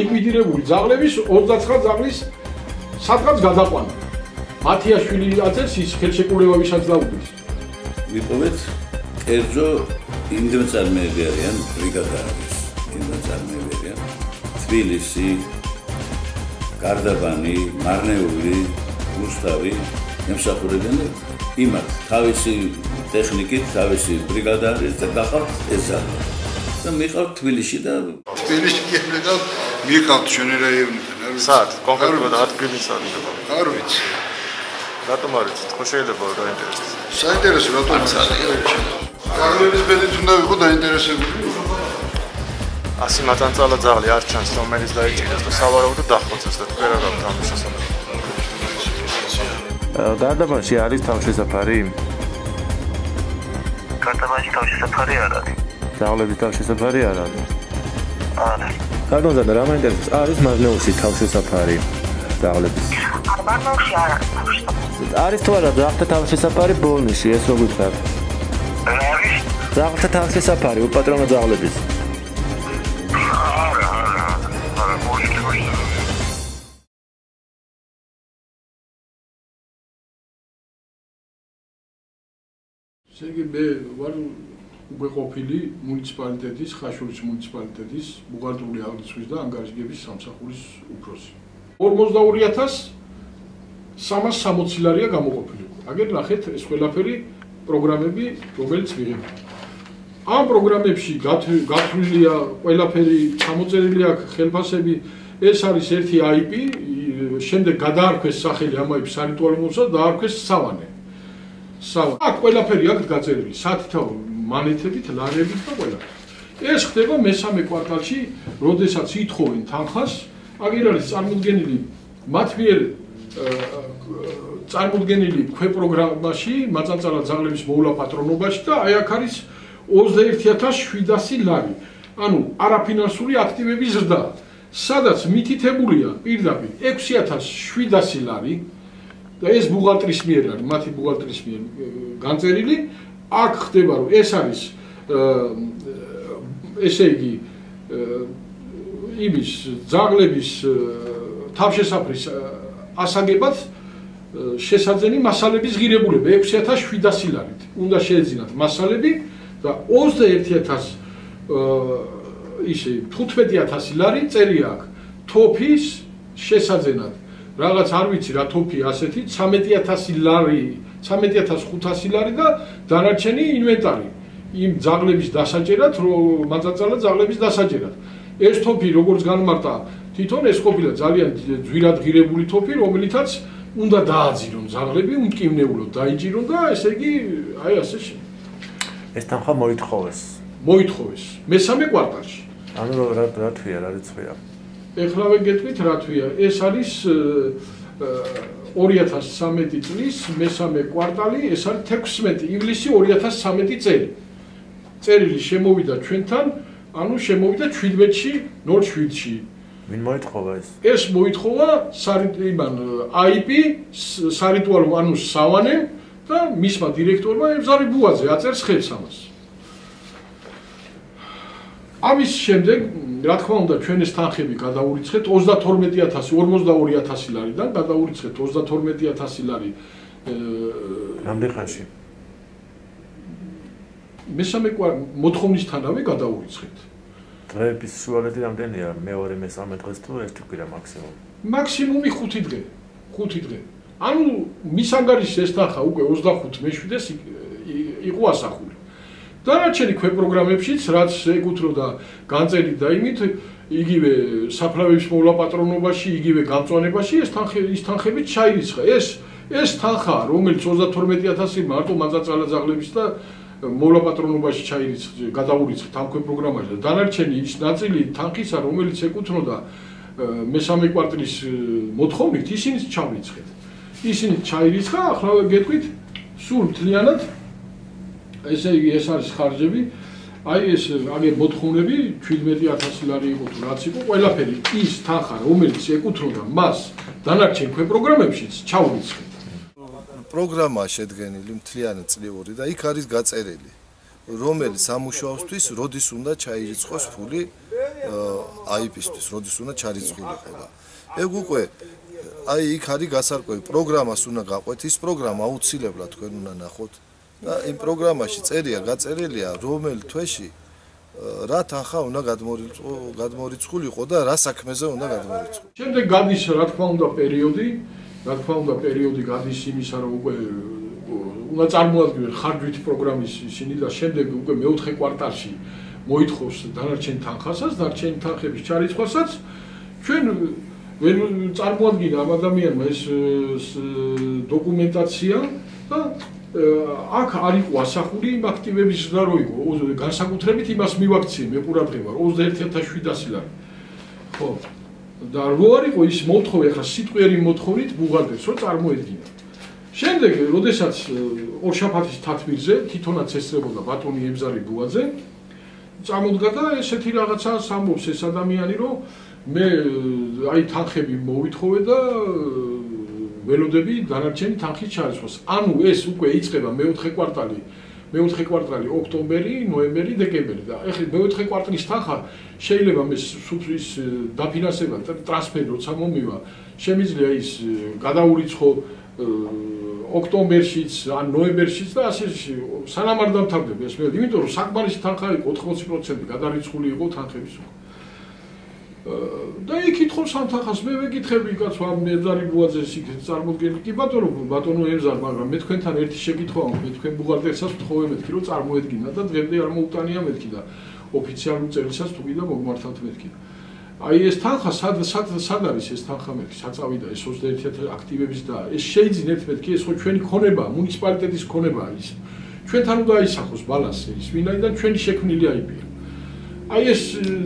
ლიკვიდირებული ძაღლების 29 ძაღლის სადღაც გადაყვანა. მათიაშვილი აძებს ის ხელშეკრულებებისაც დაუდგეს. ვიპოვეთ კერძო ინდოწარმოები არიან ბრიგადარის ინდოწარმოები არიან თბილისი, გარდაბანი, მარნეული, რუსთავი ემსახურებიან იმათ თავისი ტექნიკით, თავისი ბრიგადარის და გახავთ ეს ძაღლი. და მიყავთ თბილისში და თბილისში გიყავთ მიყავთ ჩვენი რაიონიდან. საათ კონკრეტულად ადგილის არის. არ ვიცი. რატომ არ იცით? ხო შეიძლება დაინტერესდეს. საინტერესო რატომ არის? ძაღლების ბედით უნდა ვიყო დაინტერესებული. 100 მათანწალა ძაღლი არ ჩანს, რომელიც დაიჭირეს და სავარაუდოდ დახოცეს და თქვენ რა გაქვთ ამ შესახებ. გარდაბანში არის თავშესაფარი? გარდაბანში თავშესაფარი არ არის. ძაღლების თავშესაფარი არ არის? არის. გარდაბანზე რა მაინტერესებს? არის მარნეულში თავშესაფარი ძაღლების? მარნეულში არ არის თავშესაფარი. არის თუ არა ძაღლთა თავშესაფარი ბოლნისში, ეს როგორ გქართ? რა არის? ძაღლთა თავშესაფარი უპატრონო ძაღლების. Სერგეი მე ვარ უკვე ყოფილი მუნიციპალიტეტის, ხაშურის მუნიციპალიტეტის ბუღალტრიული აღრიცხვის და ანგარიშგების სამსახურის უფროსი. 42,360 ლარია გამოყოფილი. აგერ ნახეთ ეს ყველაფერი პროგრამები, რომელიც მიღება. ამ პროგრამებში გათვლილია ყველაფერი, ჩამოწერილი აქვს ხელფასები, ეს არის ერთი IP, შემდეგ გადაარქვეს სახელი ამ IP სარიტუალო მოსა და დაარქვეს სავანე. აქ ყველაფერი აქვს გაწერილი, სათითაო მანეთებით, ლარებით და ყველაფერი. ეს ხდება მესამე კვარტალში, როდესაც ითხოვენ თანხას, აგერ არის წარმოდგენილი მათ მიერ წარმოდგენილი ქვეპროგრამაში, მაწანწალა ძაღლების მოვლა პატრონობაში და აი აქ არის 21,700 ლარი. ანუ არაფინანსური აქტივების ზრდა, სადაც მითითებულია პირდაპირ 6,700 ლარი. და ეს ბუღალტრის მიერ არის, მათი ბუღალტრის მიერ განწერილი. აქ ხდება, რომ ეს არის ესე იგი იმის ძაღლების თავშესაფრის ასაგებად შესაძენი მასალების ღირებულება 6,700 ლარით. უნდა შეეძინათ მასალები და 15,000 ლარი წერია აქ თოფის შესაძენად. რაღაც არ ვიცი რა თოფი ასეთი 13,000 ლარი, 13,500 ლარი და დანარჩენი ინვენტარი. იმ ძაღლების დასაჭერად, მაწანწალა ძაღლების დასაჭერად. ეს თოფი როგორც განმარტა, თვითონ ეს ყოფილა ძალიან ძვირად ღირებული თოფი, რომელიცაც უნდა დააძირონ ძაღლები, უმტკივნეულოდ დაიჭირონ და ესე იგი, აი ასე ეს თანხა მოითხოვეს. მოითხოვეს მესამე კვარტალში. ანუ რა თვია, რა რიცხვია? ეხლავე გეტყვით რა თვია, ეს არის 2013 წლის მესამე კვარტალი, ეს არის 16 ივლისი 2013 წელი. წერილი შემოვიდა ჩვენთან, ანუ შემოვიდა 17-ში 07-ში. ვინ მოითხოვა ეს? ეს მოითხოვა IP სარიტუალო ანუ სავანემ და მისმა დირექტორმა ემზარი ბუაძე აწერს ხელს ამას. ამის შემდეგ რა თქმა უნდა ჩვენ ეს თანხები გადაურიცხეთ 42,000 ლარიდან გადაურიცხეთ 32,000 ლარი რამდენ ხანში? მესამე მოთხოვნისთანავე გადაურიცხეთ. დღეების სულადეთი რამდენია? მეორე მესამე დღეს თუ ერთი კვირა მაქსიმუმ? მაქსიმუმი 5 დღე. 5 დღე. ანუ მის ანგარიშს ეს თანხა უკვე 25 მე-7-ს იყო ასახული. დანარჩენი ქვეპროგრამებშიც რაც ეკუთვნოდა განწერით და იმით იგივე საფლავების მოვლა პატრონობაში, იგივე გამწვანებაში ეს თანხები ჩაირიცხა. ეს თანხა, რომელიც 32,000 მარტო მაწანწალა ძაღლების და მოვლა პატრონობაში გადაურიცხეთ ამ ქვეპროგრამაში და დანარჩენი ის ნაწილი თანხისა, რომელიც ეკუთვნოდა მესამე კვარტლის მოთხოვნით, ისინიც ჩავრიცხეთ. ისინი ჩაირიცხა, ახლა გეტყვით სულ მთლიანად ესე იგი ეს არის ხარჯები, აი ეს აგერ მოთხოვნები 17,000 ლარი იყო თუ რაც იყო, ყველაფერი ის თანხა, რომელიც ეკუთვნოდა მას დანარჩენ ქვეპროგრამებშიც ჩაურიცხეთ. პროგრამაა შედგენილი მთლიანი წლიური და იქ არის გაწერილი, რომელი სამუშაოსთვის როდის უნდა ჩაირიცხოს ფული IP-ისთვის, როდის უნდა ჩარიცხულიყო და ეგ უკვე აი იქ არის გასარკვევი პროგრამას უნდა გაყვეთ ის პროგრამა აუცილებლად თქვენ უნდა ნახოთ და იმ პროგრამაში წერია გაწერილია რომელ თვეში რა თანხა უნდა გადმორიცხულიყო და რა საქმეზე უნდა გადმორიცხულიყო. შემდეგ გადის რა თქმა უნდა პერიოდი გადის იმისა რომ უკვე უნდა წარმოადგინოთ ხარჯვითი პროგრამის ისინი და შემდეგ უკვე მეოთხე კვარტალში მოითხოვს დანარჩენ თანხასაც, დანარჩენი თანხების ჩარიცხვასაც ჩვენ ვერ წარმოადგინა ამ ადამიანმა ეს დოკუმენტაცია და აქ არ იყო ასახული იმ აქტივების და რო იყო განსაკუთრებით იმას მივაქციე მე ყურადღება 21700 ლარი ხო და რო არ იყო ის მოთხოვე ახლა სიტყვიერი მოთხოვნით ბუღალტერს რო წარმოედგინა შემდეგ როდესაც ორშაბათის თათბირზე თვითონაც ესწრებოდა ბატონი ემზარი ბუაძე წამოდგა და ესეთი რაღაცა ამბობს ეს ადამიანი რომ მე აი თანხები მოვითხოვე და ველოდები დანარჩენი თანხის ჩარიცხვას. ანუ ეს უკვე იწყება მეოთხე კვარტალი ოქტომბერი, ნოემბერი, დეკემბერი და ეხლა მეოთხე კვარტალის თანხა შეიძლება მე სუფრის დაფინანსება ტრანსფერი როცა მომივა, შემიძლია ის გადაურიცხო ოქტომბერშიც, ან ნოემბერშიც და ასე სანამ არ დამთავრდება ეს მე, იმიტომ რომ საკმარისი თანხა იყო 80% გადარიცხული იყო თანხების უკვე. და იქ ითხოვს ამ თანხას მე ვეკითხები კაცო ამ ემზარი ბუაძეს იქ წარმოდგენილი კი ბატონო ემზარ მაგრამ მე თქვენთან ერთი შეკითხვა მე თქვენ ბუღალტერსაც ვთხოვე მეთქი რომ წარმოედგინა და დღემდე არ მოუტანია მეთქი და ოფიციალურ წერისაც თუ კიდე მოგმართავთ მეთქი აი ეს თანხა სად არის ეს თანხა მეთქი საწავიდა ეს 21000 აქტივების და ეს შეიძინეთ მეთქი ეს ხო ჩვენი ქონება მუნიციპალიტეტის ქონებაა ის ჩვენთან უნდა აისახოს ბალანსი ის ვინაიდან ჩვენი შექმნილი IP-ა აი ეს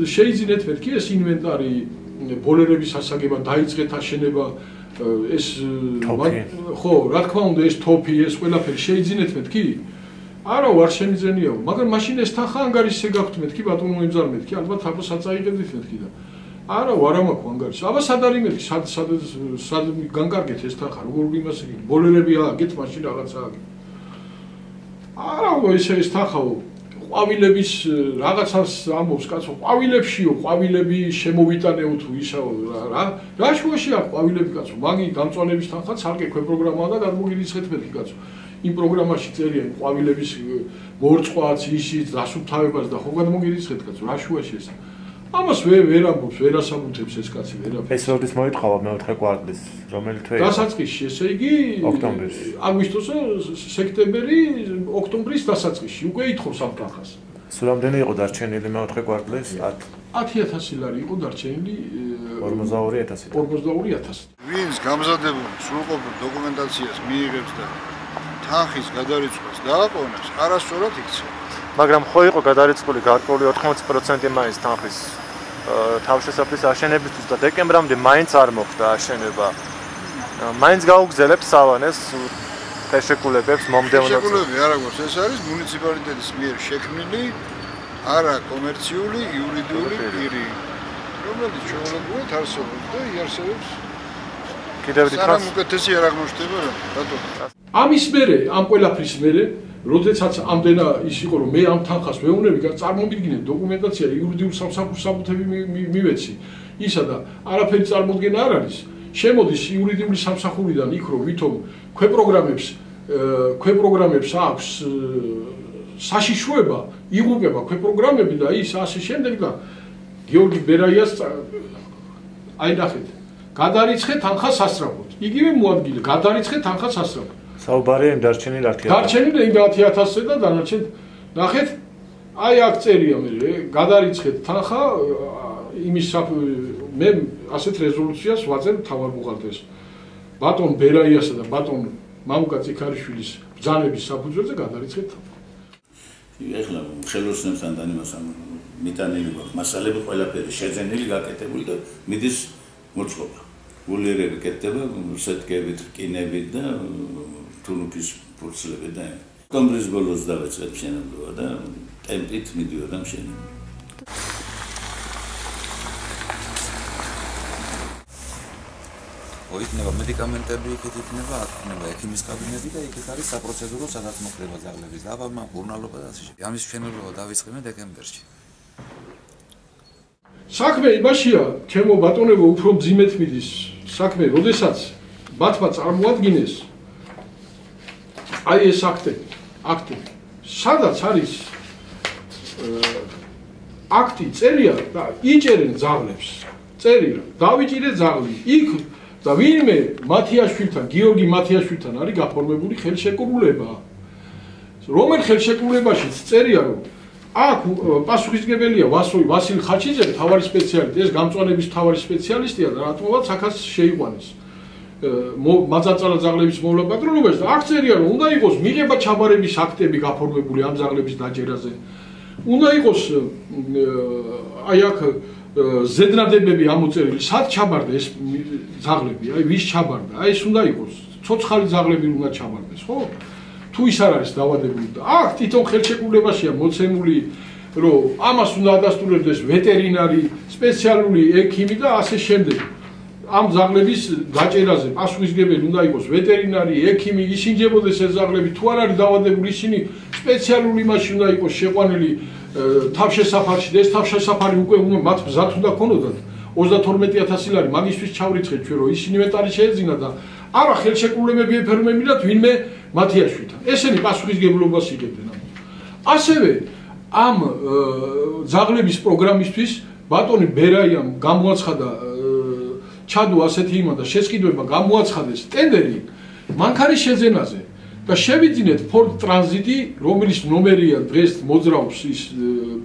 შეიძინეთ მეთქი ეს ინვენტარი ბოლერების ასაგება დაიწყეთ აშენება ეს ხო რა თქმა უნდა ეს თოფი ეს ყველაფერი შეიძინეთ მეთქი არა არ შემიძლენიაო მაგრამ მაშინ ეს თანხა ანგარიშზე გაქვთ მეთქი ბატონო ემზარ მეთქი ალბათ აბას აწაიღებდით მეთქი და არა არ ამაქვს ანგარიში აბა სად არის მეთქი სად განკარგეთ ეს თანხა როგორ იმას ბოლერები ააგეთ მაშინ რაღაცა არა ეს თანხაო ყვავილების რაღაცას ამბობს კაცო ყვავილებშიო ყვავილები შემოვიტანეო თუ ისაო რა შუაში აქვს ყვავილები კაცო მაგი გამწვანების თანხა ცალკე ქვეპროგრამაა და გადმოგირიცხეთ მეთქი კაცო იმ პროგრამაში წერია ყვავილების მორწყვაც ისიც დასუფთავებას და ხო გადმოგირიცხეთ კაცო რა შუაში ეს ამას ვერ ამბობს ვერ ასაბუთებს ეს კაცი ვერაფერს ეს როდის მოითხოვა მეოთხე კვარტლის რომელი თვეა დასაწყისში ესე იგი ოქტომბერში აგვისტოსო სექტემბერი ოქტომბრის დასაწყისში უკვე ითხოვს ამ თანხას სულ რამდენი იყო დარჩენილი მეოთხე კვარტლის 10000 ლარი იყო დარჩენილი 42000 ვინც გამზადებულ სრულყოფილ დოკუმენტაციას მიიღებს და თანხის გადარიცხვას დააყოვნებს არასწორად იქცევა მაგრამ ხო იყო გადარიცხული გარკვეული 80% მაინც თანხის თავშესაფრის აშენებისთვის და დეკემბრამდე მაინც არ მოხდა აშენება. მაინც გაუგზავნებს სავანეს ხელშეკრულებებს მომდევნო ხელშეკრულები არა გვაქვს ეს არის მუნიციპალიტეტის მიერ შექმნილი არა კომერციული იურიდიული პირი რომელიც ჩვეულებრივად არსებობს და იარსებობს კიდევ ერთხელ სანამ უკეთესი არ აღმოჩნდება რატო ამის მერე ამ ყველაფრის მერე როდესაც ამდენა ის იყო რომ მე ამ თანხას ვეუბნები წარმოვიდგინე დოკუმენტაცია იურიდიულ სამსახურს საბუთები მივეცი ისა და არაფერი წარმოდგენა არ არის შემოდის იურიდიული სამსახურიდან იქ რომ ვითომ ქვეპროგრამებს აქვს საშიშროება იღუპება ქვეპროგრამები და ის ასე შემდეგ და გიორგი ბერაიას აი ნახეთ გადარიცხე თანხა სასწრაფოდ იგივე მოადგილე გადარიცხე თანხა სასწრაფოდ საუბარია იმ დარჩენილ 10000 დარჩენილ 10000-ზე და დანარჩენ ნახეთ აი აქ წერია მე გადარიცხეთ თანხა იმის მე ასეთ რეზოლუციას ვაწერებ თავარ ბუღალტერს ბატონ ბერაიასა და ბატონ მამუკა ციქარიშვილის ბრძანების საფუძველზე გადარიცხეთ ეხლა ხელოსნებთან დანიმასთან მიტანილი გვაქვს მასალები ყველაფერი შეძენილი გაკეთებული და მიდის მოწყობა გულიერები კეთდება სეტკებით რკინებით და თუნუქის ფურცლები და ოქტომბრის ბოლოს დავეწყებ მშენებლობა და ტემპით მიდიოდა მშენებლობა იქნება მედიკამენტები, იქით იქნება ექიმის კაბინეტი და იქით არის საპროცედურო სადაც მოხდება ძაღლების დაბამა, მკურნალობა და ასე შემდეგ. ამის მშენებლობა დავიწყებენ დეკემბერში. საქმე იმაშია, ჩემო ბატონებო, უფრო მძიმედ მიდის საქმე, როდესაც მათმა წარმოადგინეს აი ეს აქტი, სადაც არის აქტი წერია და იჭერენ ძაღლებს, წერია, დავიჭირე ძაღლი, იქ და ვინმე მათიაშვილთან, გიორგი მათიაშვილთან არის გაფორმებული ხელშეკრულება, რომელ ხელშეკრულებაშიც წერია, რომ აქ პასუხისმგებელია ვასილ ხაჩიძე, მთავარი სპეციალისტი, ეს გამწვანების მთავარი სპეციალისტია და რატომაც აქაც შეიყვანეს მაწაწალა ძაღლების მოვლა პატრონობაში და აქ წერია, რომ უნდა იყოს მიღება ჩაბარების აქტები გაფორმებული ამ ძაღლების დაჯერაზე. უნდა იყოს აი აქ ზედნადებები ამოწერილი, სად ჩაბარდა ეს ძაღლები, აი ვის ჩაბარდა, აი ეს უნდა იყოს, ცოცხალი ძაღლები უნდა ჩაბარდეს, ხო? თუ ის არ არის დავადებული და აქ თვითონ ხელშეკრულებაშია მოცემული, რომ ამას უნდა ადასტურებდეს ვეტერინარი, სპეციალური ექიმი და ასე შემდეგ. ამ ძაღლების გაჭერაზე პასუხისმგებელი უნდა იყოს ვეტერინარი, ექიმი, ისინჯებოდეს ეს ძაღლები, თუ არ არის დავადებული, ისინი სპეციალური იმაში უნდა იყოს შეყვანილი თავშესაფარში და ეს თავშესაფარი უკვე მათ მზად უნდა ქონოდათ 32000 ლარი, მაგისთვის ჩავრიცხეთ ჩვენ, რომ ის ინვენტარი შეეძინა და არა ხელშეკრულებები ეფორმებინათ ვინმე მათიაშვილთან. ესენი პასუხისმგებლობას იღებდნენ. ასევე ამ ძაღლების პროგრამისთვის ბატონი ბერაიამ გამოაცხადა ჩადო ასეთი იმა და შესყიდვება გამოაცხადეს ტენდერი მანქანის შეძენაზე და შევიძინეთ Ford Transit-ი, რომელიც ნომერია დღეს მოძრაობს ის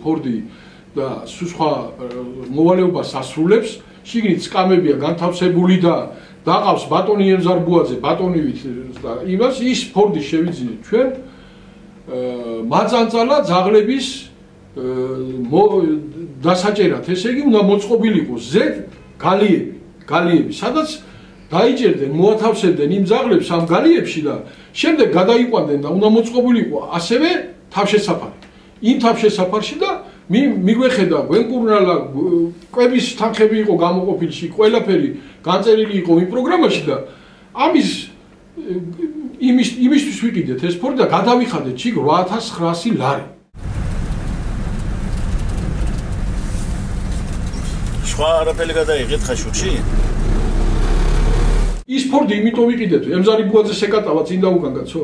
Ford-ი და სხვა მოვალეობას ასრულებს, შიგნით სკამებია განთავსებული და დაყავს ბატონი ემზარბუაძე ბატონივით და იმას ის Ford-ი შევიძინეთ ჩვენ მაწანწალა ძაღლების დასაჭერად, ესე იგი უნდა მოწყობილი იყოს ზედ გალიები, სადაც დაიჭერდნენ, მოათავსებდნენ იმ ძაღლებს ამ გალიებში და შემდეგ გადაიყვანდნენ და უნდა მოწყობილი იყო ასევე თავშესაფარი. იმ თავშესაფარში და მიგვეხედა გვენკურნალა კვების თანხები იყო გამოყოფილში, ყველაფერი განწერილი იყო იმ პროგრამაში და ამის იმისთვის ვიყიდეთ ეს ფორდი და გადავიხადეთ ჩიგ 8900 ლარი. სხვა არაფერი გადაიღეთ ხაშურში? ის ფორდი იმიტომ ვიყიდეთ, ემზარიბუაძე შეკატავა წინ და უკან კაცო.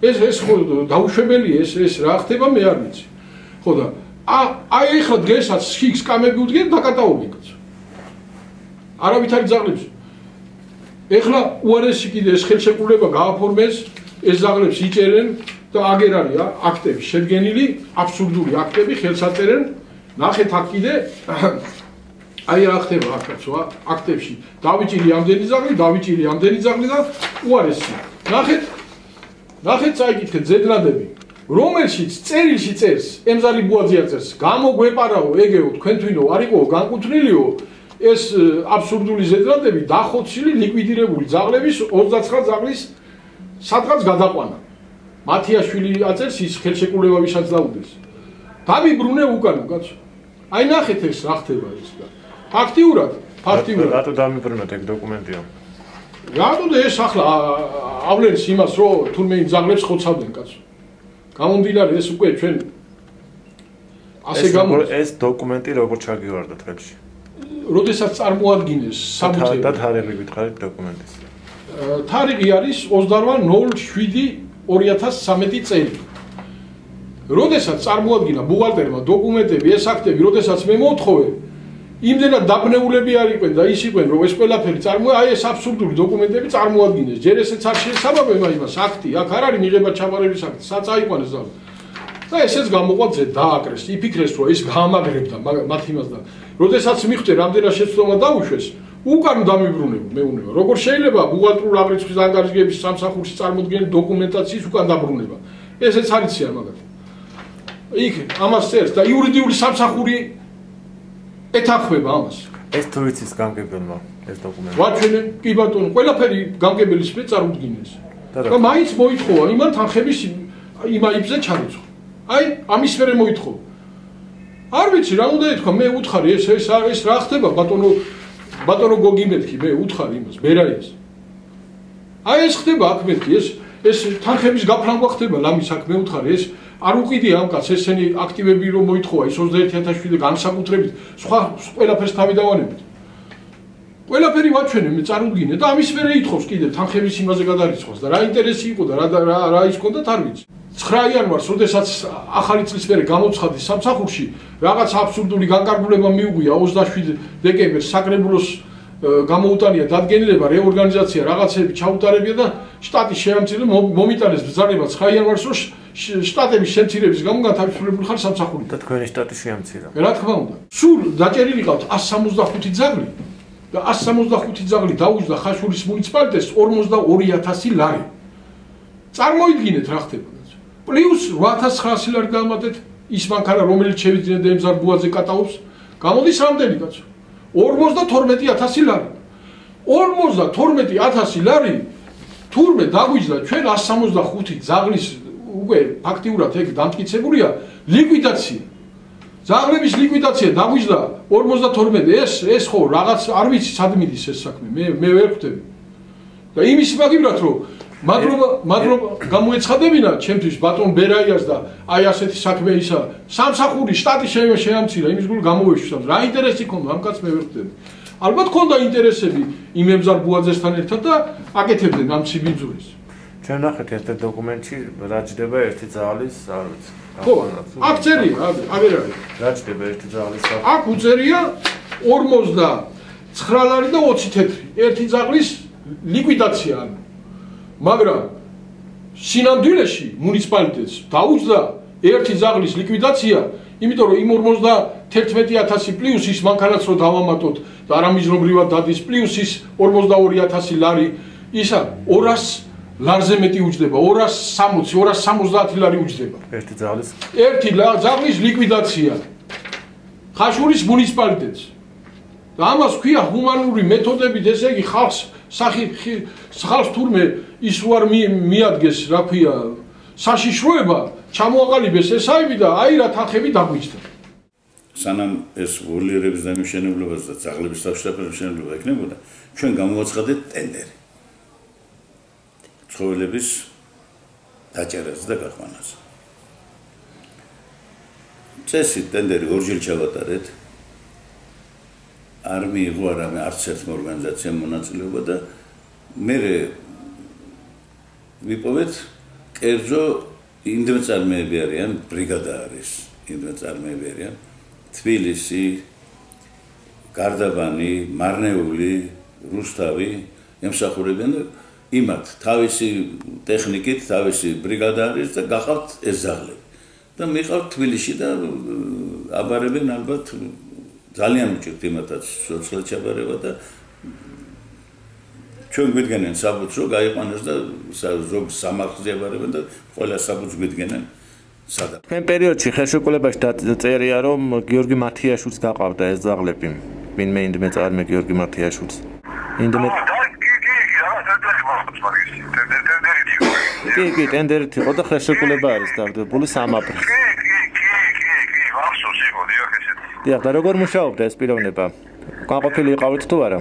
ეს ხო დაუშვებელია, ეს რა ხდება მე არ ვიცი. ხო და აი ეხლა დღესაც შიგ სკამები უდგენ დაკატაობენ კაცო. არავითარი ძაღლებს. ეხლა უარესი კიდე ეს ხელშეკრულება გააფორმეს, ეს ძაღლებს იჭერენ და აგერ არის აქტები შედგენილი, აბსურდული აქტები ხელს აწერენ, ნახეთ აქ კიდე აი რა ხდება აქაცო, აქტებში დავიჭირი ამდენი ძაღლი და უარესი. ნახეთ წაიკითხეთ ზედნადები, რომელშიც წერილში წერს, ემზარიბუაძე წერს, გამოგვეპარაო, ეგეო, თქვენ თვითონ არ იყო განკუთვნილიო ეს აბსურდული ზედნადები დახოცილი ლიკვიდირებული ძაღლების 29 ძაღლის სადღაც გადაყვანა. მათიაშვილი აწერს ის ხელშეკრულება ვისაც დაუდეს. დამიბრუნე უკანა კაცო. აი ნახეთ ეს რა ხდება ეს და ფაქტიურად რატო დამიბრუნოთ ეგ დოკუმენტია? რატო და ეს ახლა ავლენს იმას რომ თურმე იმ ძაღლებს ხოცავდნენ კაცო. გამომდინარე ეს უკვე ჩვენ ასე ეს დოკუმენტი როგორ ჩაგივარდა ხელში? როდესაც წარმოადგინეს საბუთები და თარიღი გითხარით დოკუმენტის. თარიღი არის 28/07/2013 წელი. როდესაც წარმოადგინა ბუღალტერმა დოკუმენტები, ეს აქტები, როდესაც მე მოთხოვე, იმდენად დაბნეულები არ იყვნენ და ის იყვნენ, რომ ეს ყველაფერი აი ეს აბსურდული დოკუმენტები წარმოადგინეს. ჯერ ესეც არ შეესაბამება იმას, აქტი, აქ არ არის მიღება ჩაბარების აქტი, საწაიყვანეს და ესეც გამოყვაძე დააკრეს, იფიქრეს, რომ ის გაამაგრებდა მათ იმას და როდესაც მიხვდე, რამდენად შეცდომა დაუშვეს, უკან დამიბრუნებ მეუნება. როგორ შეიძლება ბუღალტრული აღრიცხვის ანგარიშგების სამსახურში წარმოდგენილი დოკუმენტაციის უკან დაბრუნება? ესეც არიცია მაგათი. იქ ამას წერს და იურიდიული სამსახური ეთანხმება ამას. ეს თუ იცის გამგებელმა ეს დოკუმენტი. ვაჩვენე, კი ბატონო, ყველაფერი გამგებელის მე წარუდგინეს. და მაინც მოითხოვა იმან თანხების იმ აიბზე ჩარიცხვა. აი, ამის მერე მოითხოვა. არ ვიცი რა უნდა ეთქვა, მე უთხარი ეს რა ხდება ბატონო გოგიმეთქი, მე უთხარი იმას, ბერაიას. აი ეს ხდება აქ მეთქი, ეს თანხების გაფრანგვა ხდება ლამის აქ მე უთხარი, ეს არ უყიდია ამ კაცს ესენი აქტივები რომ მოითხოვა ის 21000 განსაკუთრებით სხვა ყველაფერს თავი დავანებით. ყველაფერი ვაჩვენე მე წარუდგინე და ამის მერე ითხოვს კიდე თანხების იმაზე გადარიცხოს და რა ინტერესი იყო და რა ის ქონდათ არ ვიცი. 9 იანვარს, როდესაც ახალი წლის მერე გამოცხადდა სამსახურში, რაღაც აბსურდული განკარგულება მიუღვია 27 დეკემბერს საკრებულოს გამოუტანია დადგენილება, რეორგანიზაცია, რაღაცები ჩაუტარებია და შტატის შეამცირება მომიტანეს ბრძანება 9 იანვარს, რომ შტატების შემცირების გამო განთავისუფლებული ხარ სამსახურიდან. და თქვენი შტატი შეამცირა. რა თქმა უნდა. სულ დაჭერილი ყავთ 165 ძაღლი და 165 ძაღლი დაუჯდა ხაშურის მუნიციპალიტეტს 42000 ლარი. წარმოიდგინეთ რა ხდება. პლუს 8900 ლარი დამატეთ ის მანქანა რომელიც შევიძინეთ ემზარ ბუაძე კატაობს გამოდის რამდენი კაცო 52000 ლარი 52000 ლარი თურმე დაგვიჯდა ჩვენ 165 ძაღლის უკვე ფაქტიურად ეგ დამტკიცებულია ლიკვიდაცია ძაღლების ლიკვიდაცია დაგვიჯდა 52 ეს ხო რაღაც არ ვიცი სად მიდის ეს საქმე მე ვერ ხვდები და იმის მაგივრად რომ მადლობა გამოეცხადებინა ჩემთვის ბატონ ბერაიას და აი ასეთი საქმე ისა სამსახური შტატი შეამცირა იმის გულ გამოვეშვს რა ინტერესი ქონდა ამ კაცს მე ვერ ხვდები ალბათ ქონდა ინტერესები იმ ემზარ ბუაძესთან ერთად და აკეთებდნენ ამ სიბინძურეს ჩვენ ნახეთ ერთ დოკუმენტში რა ჯდება ერთი ძაღლის არ ვიცი ხო აქ წერია აგერ არის რა ჯდება ერთი ძაღლის აქ უწერია 49 ლარი და 20 თეთრი ერთი ძაღლის ლიკვიდაცია არის მაგრამ სინამდვილეში მუნიციპალიტეტს დაუჯდა ერთი ძაღლის ლიკვიდაცია, იმიტომ რომ იმ 51000 პლუს ის მანქანაც რო დავამატოთ და არამიზნობრივად დადის პლუს ის 42000 ლარი, ისა 200 ლარზე მეტი უჯდება, 260, 270 ლარი უჯდება. ერთი ძაღლის ძაღლის ლიკვიდაცია. ხაშურის მუნიციპალიტეტს. და ამას ქვია ჰუმანური მეთოდებით, ესე იგი ხალხს თურმე ის უარ მიადგეს, რა ქვია, საშიშროება, ჩამოაყალიბეს ესაები და აი რა თანხები დაგვიჯდა. სანამ ეს ვოლიერების დამშენებლობა და ძაღლების თავშესაფრების ექნებოდა, ჩვენ გამოვაცხადეთ ტენდერი. ცხოველების დაჭერაზე და გაყვანაზე. წესით ტენდერი ორჯერ ჩავატარეთ. არ მიიღო არც ერთმა ორგანიზაციამ მონაწილეობა და მე ვიპოვეთ კერძო იმდროინდელი წარმოებები არიან ბრიგადა არის იმდროინდელი წარმოებები არიან თბილისი გარდაბანი მარნეული რუსთავი ემსახურებიან და იმათ თავისი ტექნიკით თავისი ბრიგადა არის და გახავთ ეს ძაღლები და მიყავთ თბილისში და აბარებენ ალბათ ძალიან უჭირთ იმათაც სოციალურ ჩაბარება და ჩვენ გვიდგენენ საბუთს რომ გაიყვანოს და ზოგ სამარხზე აბარებენ და ყველა საბუთს გვიდგენენ სადაც თქვენ პერიოდში ხელშეკრულებაში დაწერია რომ გიორგი მათიაშვილს გაყავდა ეს ძაღლები ვინმე ინდმე წარმე გიორგი მათიაშვილს ინდმე კი ტენდერით იყო და ხელშეკრულება არის დავდებული 3 აპრილს დიახ, და როგორ მუშაობდა ეს პიროვნება? განყოფილი იყავით თუ არა?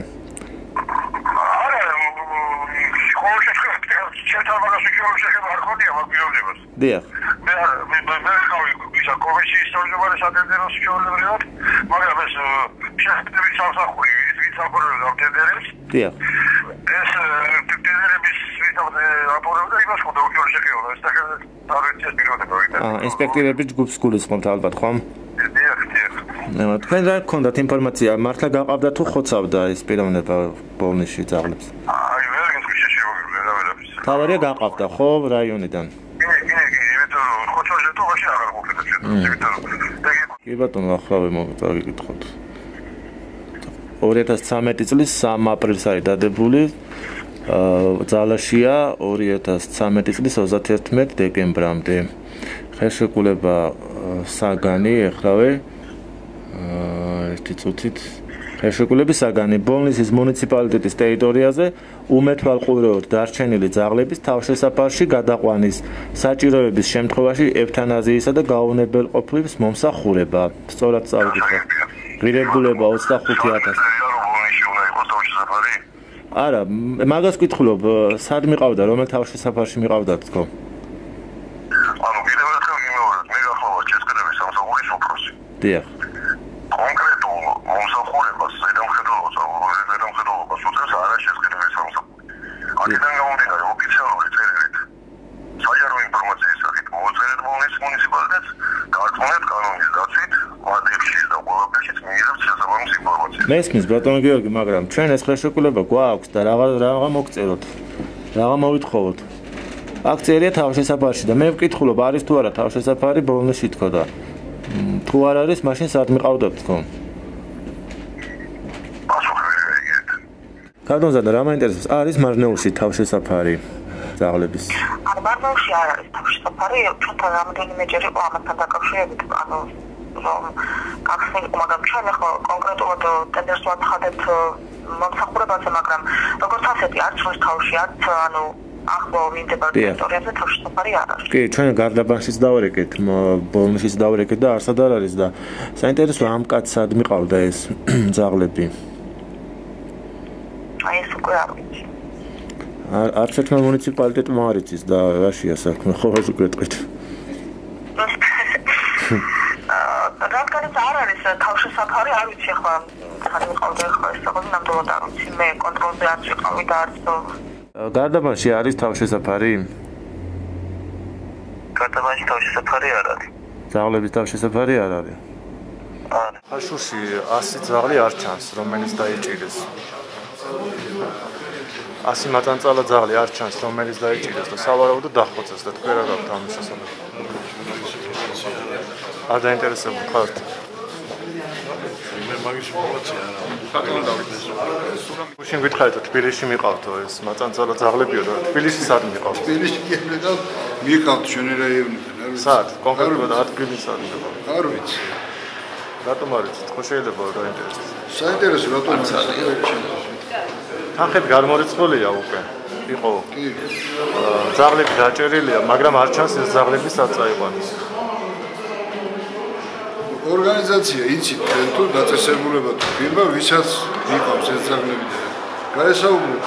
დიახ. მე ხავი ისა კომისიის თავმჯდომარე სატენდეროს ჩვეულებრივად, მაგრამ ეს შეხედვით სამსახური ვიცავდა ტენდერებს. დიახ. ეს ტენდერების აპორებდა იმას ხოდა უჩვეულ შეხედვა, ეს თავის პიროვნება ვიდა. ინსპექტორების ჯგუფს გულისხმობთ ალბათ, ხო? დიახ. თქვენ რა გქონდათ ინფორმაცია, მართლა გაყავდა თუ ხოცავდა ეს პიროვნება ბოლნიში ძაღლებს? აი, ვერ გიჩვენე შემოგივლენ და ვერაფერს. თავარია გაყავდა, ხო, რაიონიდან? კი ბატონო, ახლა მოგიწევთ. 2013 წლის 3 აპრილს არის დადებული. ძალაშია 2013 წლის 31 დეკემბრამდე. ხელშეკრულება საგანი ეხლავე ერთი წუთით ხელშეკრულების საგანი ბოლნისის მუნიციპალიტეტის ტერიტორიაზე უმეთვალყურეოდ დარჩენილი ძაღლების თავშესაფარში გადაყვანის საჭიროების შემთხვევაში ევთანაზიისა და გაუნებელყოფის მომსახურება. სწორად წავიკითხე. ღირებულება 25000. არა, მაგას ვკითხულობ, სად მიყავდა, რომელ თავშესაფარში მიყავდათ თქო? ანუ კიდევ ერთხელ გიმეორე, დიახ. კონკრეტულ მომსახურებას ზედამხედველობას უწევს არაშეზღუდული სამსახური. აქედან გამომდინარე ოფიციალური წერილით საჯარო ინფორმაციის სახით მოუწერეთ მუნიციპალიტეტს გარკვეულად კანონის დაცვით მატებში და ყველაფერშიც მიიღებს შესაბამის ინფორმაციას. მესმის ბატონო გიორგი, მაგრამ ჩვენ ეს ხელშეკრულება გვაქვს და რაღა მოგწეროთ. რაღა მოვითხოვოთ. აქ წერია თავშესაფარში და მე ვკითხულობ არის თუ არა თავშესაფარი ბოლნისში თქო და თუ არ არის მაშინ სად მიყავდათ თქო. კადონზადა რა მაინტერესებს არის მარნეულში თავშესაფარი ძაღლების? ანუ მარნეულში არ არის თავშესაფარი, ჩვენთან რამდენიმეჯერ იყო ამასთან დაკავშირებით, ანუ რომ გახსნილიყო, მაგრამ ჩვენ ახლა კონკრეტულად ტენდერს ვაცხადებთ მომსახურებაზე, მაგრამ როგორც ასეთი არც რუსთავში, არც ანუ ახლო მიმდებარე ტერიტორიაზე თავშესაფარი არ არის. კი, ჩვენ გარდაბანშიც დავერეკეთ, ბოლნისშიც დავერეკეთ და არსად არ არის და საინტერესოა ამ კაცად მიყავდა ეს ძაღლები. აი ეს უკვე არ ვიცი. არც ერთმა მუნიციპალიტეტმა არ იცის და რაშია საქმე, ხოლმე უგვეტყვით. რადგანაც არ არის თავშესაფარი, არ ვიცი ახლა თან მიყავდა ახლა ეს საუბარი ნამდვილად არ ვიცი. მე კონტროლზე არ ვიყავი და არც გარდაბანში არის თავშესაფარი? გარდაბანში თავშესაფარი არ არის. ძაღლების თავშესაფარი არ არის? არა. ხაშურში 100 ძაღლი არ ჩანს, რომელიც დაიჭირეს. 100 მატანწალა ძაღლი არ ჩანს, რომელიც დაიჭირეს და სავარაუდოდ დახოცეს და თქვენ რა გაქვთ ამ შესახებ? არ დაინტერესებულ ხართ? მე მაგის ინფორმაცია არა. ბატონო დავიწყეს. გუშინ გითხარით რომ თბილისში მიყავთო ეს მაწანწალა ძაღლებიო და თბილისში სად მიყავთ? თბილისში გიებდა მიყავთ ჩვენი რაიონიდან. სად? კონკრეტულად ადგილი სად მიყავთ? არ ვიცი. რატომ არ იცით? ხო შეიძლება რომ დაინტერესდეს. საინტერესო რატომ არის? თანხით გამორიცხულია უკვე. იყო. კი. ძაღლები დაჭერილია, მაგრამ არ ჩანს ეს ძაღლები სად წაიყვანეს. ორგანიზაცია იცით თუ დაწესებულება თუ ფირმა ვისაც მიყავს ეს ძაღლები და გაესაუბრეთ.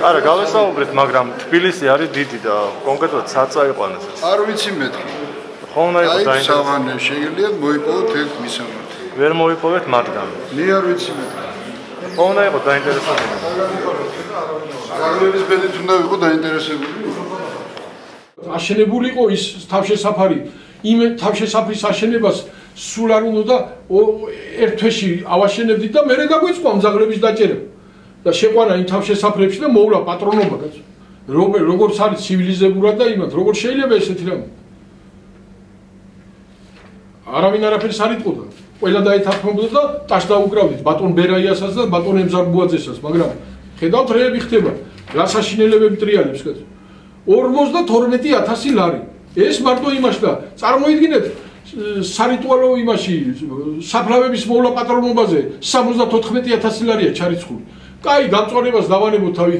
არა, გავესაუბრეთ, მაგრამ თბილისი არის დიდი და კონკრეტულად სად წაიყვანეს ეს. არ ვიცი მეთქი. ხო უნდა იყოს დაინტერესებული. სავანე შეიძლება მოიპოვოთ ერთ მისამართი. ვერ მოიპოვეთ მათგან. მე არ ვიცი მეთქი. ხო უნდა იყოს დაინტერესებული. ძაღლების ბედით უნდა იყოს დაინტერესებული. აშენებული იყო ის თავშესაფარი. იმ თავშესაფრის აშენებას სულ არ უნდა და ერთ თვეში ავაშენებდით და მერე დაგვეწყო ამ ძაღლების დაჭერა. და შეყვანა იმ თავშესაფრებში და მოვლა პატრონობა კაცო. როგორც არის ცივილიზებურად და იმათ, როგორ შეიძლება ესეთი რამე? არავინ არაფერს არ იტყოდა. ყველა დაეთანხმებოდა და ტაშ დაუკრავდით ბატონ ბერაიასაც და ბატონ ემზარბუაძესაც, მაგრამ ხედავთ რეები ხდება. რა საშინელებები ტრიალებს კაცო. 52,000 ლარი. ეს მარტო იმაში და წარმოიდგინეთ სარიტუალო იმაში საფლავების მოვლა პატრონობაზე 74,000 ლარია ჩარიცხული. კაი, გამწვანებას დავანებოთ თავი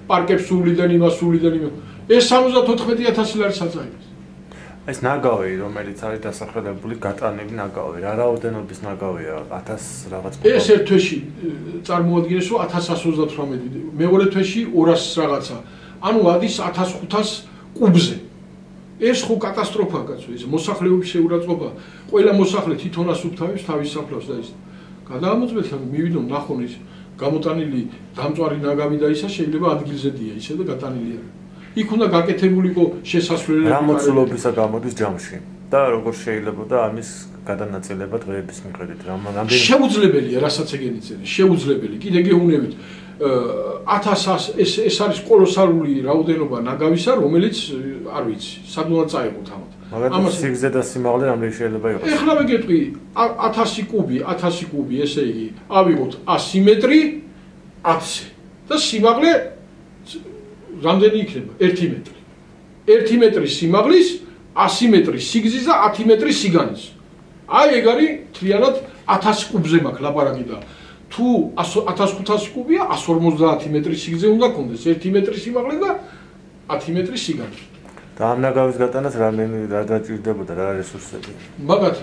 პარკებს სულიდან იმას სულიდან იმას. ეს 74,000 ლარი საწაიღეს. ეს ნაგავი, რომელიც არის დასახელებული გატანილი ნაგავი, რა რაოდენობის ნაგავია? 1000 რაღაც. ეს ერთ თვეში წარმოადგენს 1138, მეორე თვეში 200 რაღაცა. ანუ ადის 1500 კუბზე. ეს ხო კატასტროფაა კაცო, ეს მოსახლეობის შეურაცხყოფა. ყველა მოსახლე თვითონ ასუფთავებს თავის საფლავს და ის. გადაამოწმეთ, მივიდონ ნახონ ის გამოტანილი დამწვარი ნაგავი და ისა შეიძლება ადგილზე დია ისე და გატანილი არის. იქ უნდა გაკეთებულიყო შესასვლელები. რა მოცულობისა გამოდის ჯამში და როგორ შეიძლება და ამის გადანაწილება დღეების მიხედვით? რამდენი შეუძლებელია, რასაც ეგენი წერია, შეუძლებელი. კიდე გეუბნებით 1000 ეს არის კოლოსალური რაოდენობა ნაგავისა, რომელიც არ ვიცი, სად უნდა წაიღოთ ამათ. მაგრამ სიგრძე და სიმაღლე რამდენი შეიძლება იყოს? ეხლა მე გეტყვი 1000 კუბი, ესე იგი, ავიღოთ 100 მეტრი 10 და სიმაღლე რამდენი იქნება? 1 მეტრი. 1 მეტრის სიმაღლის, 100 მეტრის სიგრძის და 10 მეტრის სიგანის. აი ეგ არის თლიანად 1000 კუბზე მაქვს ლაპარაკი და თუ 1500 კუბია, 150 მეტრის სიგრძე უნდა კონდეს, 1 მეტრის სიმაღლე და 10 მეტრის სიგანი. და ამ ნაგავის გატანას რამდენი რა დაჭირდებოდა, რა რესურსები? მაგათ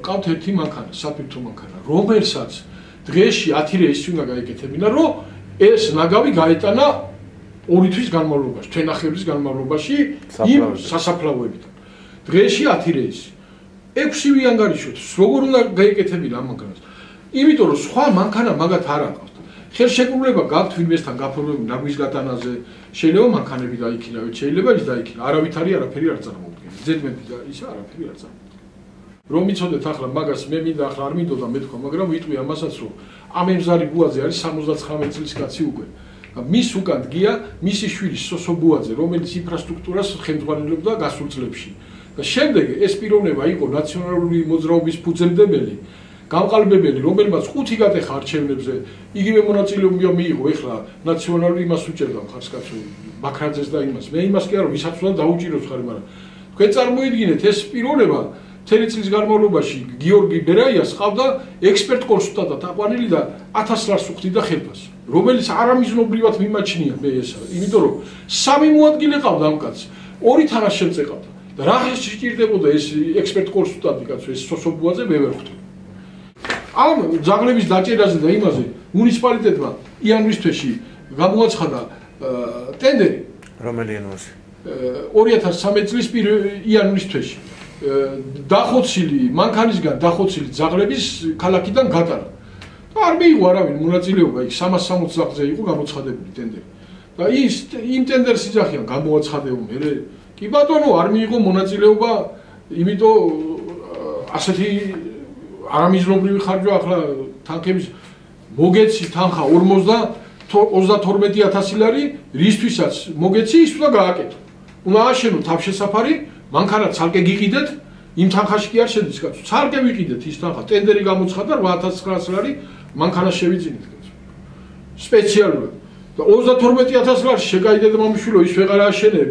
ყავთ ერთი მანქანა, საფირთო მანქანა, რომელსაც დღეში 10 რეისი უნდა გაეკეთებინა, რომ ეს ნაგავი გაეტანა 2 თვის განმავლობაში, თვენახევრის განმავლობაში იმ სასაფლაოებიდან. დღეში 10 რეისი. 6-ვე ანგარიშოთ, როგორ უნდა გაეკეთებინა ამ მანქანას. იმიტომ რომ სხვა მანქანა მაგათ არ აყავთ. ხელშეკრულება გაქვთ ვინმესთან გაფორმებული ნაგვის გატანაზე, შეიძლება მანქანები დაიქირავეთ, შეიძლება ის დაიქირავ. არავითარი არაფერი არ წარმოუდგენს. ზედმეტი და ისა არაფერი არ წარმოუდგენს. რომ იცოდეთ ახლა მაგას მე მინდა ახლა არ მინდოდა მეთქვა, მაგრამ ვიტყვი ამასაც რომ ამ ემზარი ბუაძე არის 79 წლის კაცი უკვე. მის უკან დგია მისი შვილი სოსო ბუაძე, რომელიც ინფრასტრუქტურას ხელმძღვანელობდა გასულ წლებში. და შემდეგ ეს პიროვნება იყო ნაციონალური მოძრაობის ფუძემდებელი, გამყალბებელი, რომელმაც 5 გატეხა არჩევნებზე, იგივე მონაწილეობა მიიღო, ეხლა ნაციონალური იმას უჭერდა მხარს კაცო, ბაქრაძეს და იმას. მე იმას კი არა, ვისაც უნდა დაუჭიროს ხარი, მაგრამ თქვენ წარმოიდგინეთ ეს პიროვნება მთელი წლის განმავლობაში გიორგი ბერაიას ყავდა ექსპერტ კონსულტანტად აყვანილი და 1000 ლარს უხდიდა ხელფას, რომელიც არამიზნობრივად მიმაჩნია მე ესა, იმიტომ რომ 3 მოადგილე ყავდა ამ კაცს, 2 თანაშემწე ყავდა და რა შეჭირდებოდა ეს ექსპერტ კონსულტანტი კაცო, ეს სოსობუაძე მე ვერ ხვდები. ამ ძაღლების დაჭერაზე და იმაზე მუნიციპალიტეტმა იანვრის თვეში გამოაცხადა ტენდერი, რომელი იანვარში? 2013 წლის იანვრის თვეში. დახოცილი მანქანისგან დახოცილი ძაღლების ქალაქიდან გატანა. და არ მიიღო არავინ მონაწილეობა, იქ 360 ძაღლზე იყო გამოცხადებული ტენდერი. და ის იმ ტენდერს იძახიან გამოაცხადებო მე. კი ბატონო, არ მიიღო მონაწილეობა, იმიტომ ასეთი არამიზნობრივი ხარჯვა ახლა თანხების მოგეცი თანხა 32,000 ლარი, რისთვისაც მოგეცი ის უნდა გააკეთო. უნდა აშენო თავშესაფარი, მანქანა ცალკე გიყიდეთ, იმ თანხაში კი არ შედის კაცო. ცალკე ვიყიდეთ ის თანხა, ტენდერი გამოცხადა 8,900 ლარი, მანქანა შევიძინეთ კაცო. სპეციალურად. და 32,000 ლარი შეგაიდეთ მომიშვილო, ის ვეღარ აშენე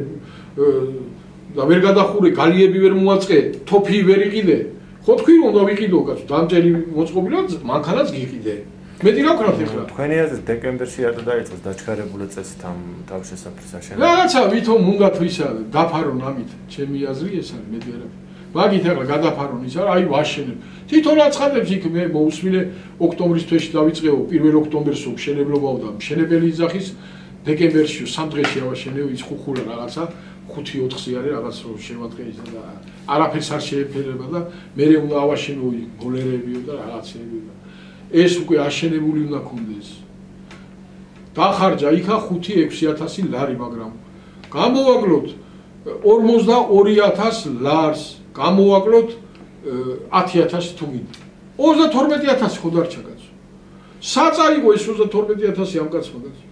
და ვერ გადახურე, გალიები ვერ მოაწყე, თოფი ვერ იყიდე. ხო თქვი უნდა ვიყიდო კაცო, დამჭერი მოწყობილად მანქანაც გიყიდე. მეტი რა ვქნათ ეხლა? თქვენი აზრით დეკემბერში არ დაიწყოს დაჩქარებული წესით ამ თავშესაფრის აშენება? რაღაცა ვითომ უნდა თვისა დაფარონ ამით, ჩემი აზრი ეს არის, მეტი არაფერი. მაგით ახლა გადაფარონ ის არა, აი ვაშენებ. თვითონ აცხადებს იქ მე მოусმინე ოქტომბრის თვეში დავიწყეო 1 ოქტომბერს მშენებლობაო და მშენებელი იძახის დეკემბერში 3 დღეში ავაშენეო ის ხუხურა რაღაცა 5-4-ზე არის რაღაც რომ შევატყე ისა და არაფერს არ შეეფერება და მე უნდა ავაშენო გოლერებიო და რაღაცეებიო და ეს უკვე აშენებული უნდა კონდეს. დახარჯა იქა 5-6,000 ლარი, მაგრამ გამოვაკლოთ 42,000 ლარს, გამოვაკლოთ 10,000 თუ მინდა. 32,000 ხო დარჩა კაცო. საწაიღო ეს 32,000 ამ კაცმა კაცო.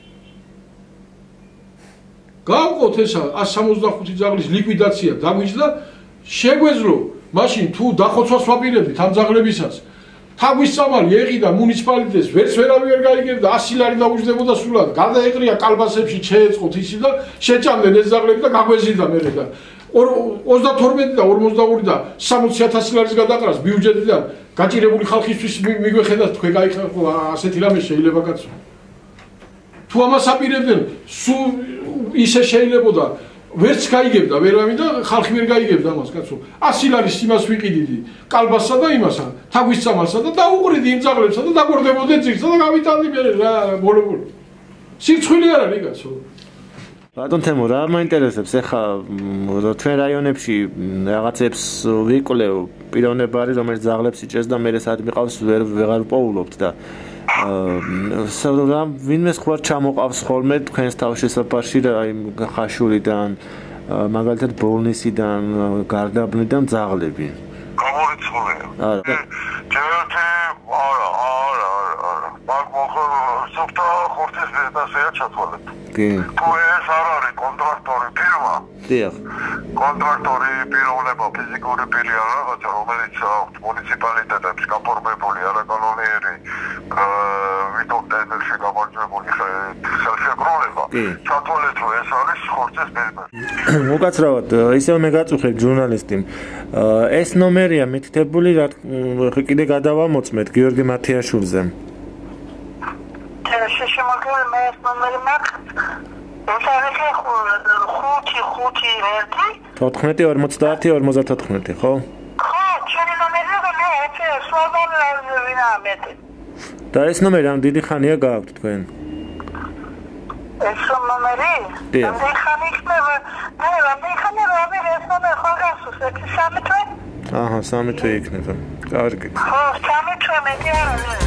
გავყოთ ესა 165 ძაღლის ლიკვიდაცია დაგვიჯდა, შეგვეძლო მაშინ თუ დახოცვას ვაპირებდით ამ ძაღლებისაც. თავის სამალი ეყიდა მუნიციპალიტეტს, ვერც ვერავი ვერ გაიგებდა, 100 ლარი დაუჯდებოდა სულად. გადაეყრია კალბასებში, შეეწყოთ ისი და შეჭამდნენ ეს ძაღლები და გაგვეზიდა მერე და 32 და 42 და 60,000 ლარის გადაყრას ბიუჯეტიდან გაჭირებული ხალხისთვის მიგვეხედათ თქვენ გაიხარხო ასეთი რამე შეიძლება კაცო. თუ ამას აპირებდნენ, სულ ისე შეიძლებოდა ვერც გაიგებდა ვერავინ და ხალხი ვერ გაიგებდა ამას კაცო. 100 ლარის იმას ვიყიდიდი, კალბასსა და იმასა, თაგვის წამალსა და დაუყრიდი იმ ძაღლებსა და დაგორდებოდი ძირსა და გავიტანდი მე რა ბოლო-ბოლო. სიცხვილე არ არის კაცო. ბატონ თემო, რა მაინტერესებს ახლა თქვენ რაიონებში რაღაცებს ვიკვლევ, პიროვნება არის რომელიც ძაღლებს იჭერს და მე საერთოდ მიყავს ვეღარ პოულობთ და ვინმე სხვა ჩამოყავს ხოლმე თქვენს თავშესაფარში და აი ხაშურიდან, მაგალითად ბოლნისიდან, გარდაბნიდან ძაღლები. გამორიცხულია. არა. ჯერათი არა. მაგ მოხდა ხორცის ბიზნესია ჩათვალეთ. კი. თუ ეს არ არის კონტრაქტორი ფირმა. დიახ. კონტრაქტორი პიროვნება ფიზიკური პირი არა რაღაცა, რომელიც მუნიციპალიტეტებს გაფორმებული არაკანონიერი ვითომ ტენდერში გამარჯვებული ხელშეკრულება. ჩათვალეთ რომ ეს არის ხორცის ბიზნესი. უკაცრავად, ისევ მე გაწუხებ ჟურნალისტიმ. ეს ნომერია მითითებული, რა კიდე გადავამოწმეთ გიორგი მათიაშვილზე. შემოგეძლო მე ეს ნომერი მაქვს. ეს არის 5-50-50-54, ხო? ხო, ჩემი ნომერია და მე ეს სვაბან ვინამეტი. და ეს ნომერი ამ დიდი ხანია გააქვთ თქვენ? ეს ნომერი? დიახ. ამ ხანი იქნება, მე რამდენი ხანი რა მე ეს ნომერი ხო გასუს 3 თვე? აჰა, 3 თვე იქნება. კარგი. ხო, 3 თვე მეტი არ არის.